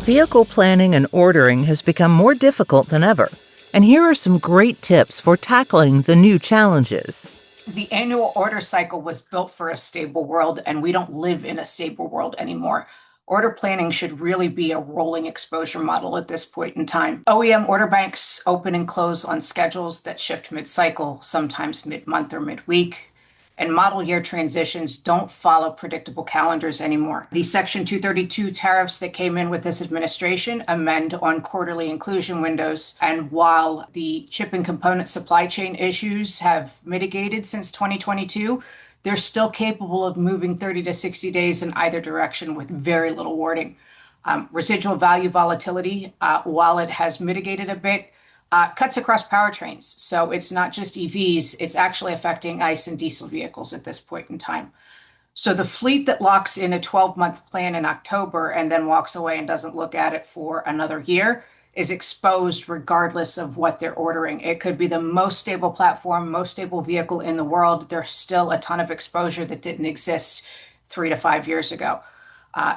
Vehicle planning and ordering has become more difficult than ever, and here are some great tips for tackling the new challenges. The annual order cycle was built for a stable world, and we don't live in a stable world anymore. Order planning should really be a rolling exposure model at this point in time. OEM order banks open and close on schedules that shift mid-cycle, sometimes mid-month or mid-week. And model year transitions don't follow predictable calendars anymore. The Section 232 tariffs that came in with this administration amend on quarterly inclusion windows. And while the chip and component supply chain issues have mitigated since 2022, they're still capable of moving 30 to 60 days in either direction with very little warning. Residual value volatility, while it has mitigated a bit, cuts across powertrains. So it's not just EVs, it's actually affecting ICE and diesel vehicles at this point in time. So the fleet that locks in a 12-month plan in October and then walks away and doesn't look at it for another year is exposed regardless of what they're ordering. It could be the most stable platform, most stable vehicle in the world. There's still a ton of exposure that didn't exist 3 to 5 years ago.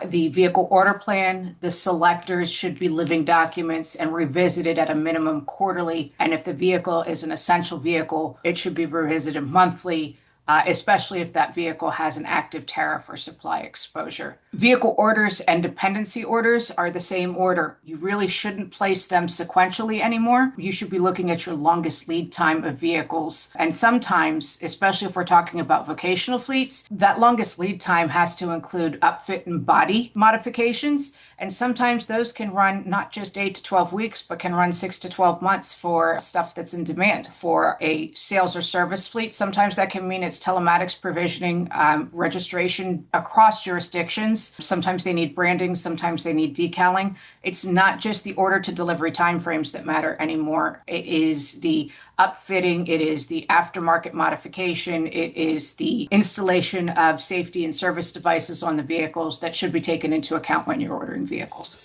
The vehicle order plan, the selectors should be living documents and revisited at a minimum quarterly. And if the vehicle is an essential vehicle, it should be revisited monthly, especially if that vehicle has an active tariff or supply exposure. Vehicle orders and dependency orders are the same order. You really shouldn't place them sequentially anymore. You should be looking at your longest lead time of vehicles. And sometimes, especially if we're talking about vocational fleets, that longest lead time has to include upfit and body modifications. And sometimes those can run not just 8 to 12 weeks, but can run 6 to 12 months for stuff that's in demand. For a sales or service fleet, sometimes that can mean it's telematics provisioning, registration across jurisdictions. Sometimes they need branding, sometimes they need decaling. It's not just the order to delivery timeframes that matter anymore. It is the upfitting, it is the aftermarket modification, it is the installation of safety and service devices on the vehicles that should be taken into account when you're ordering vehicles.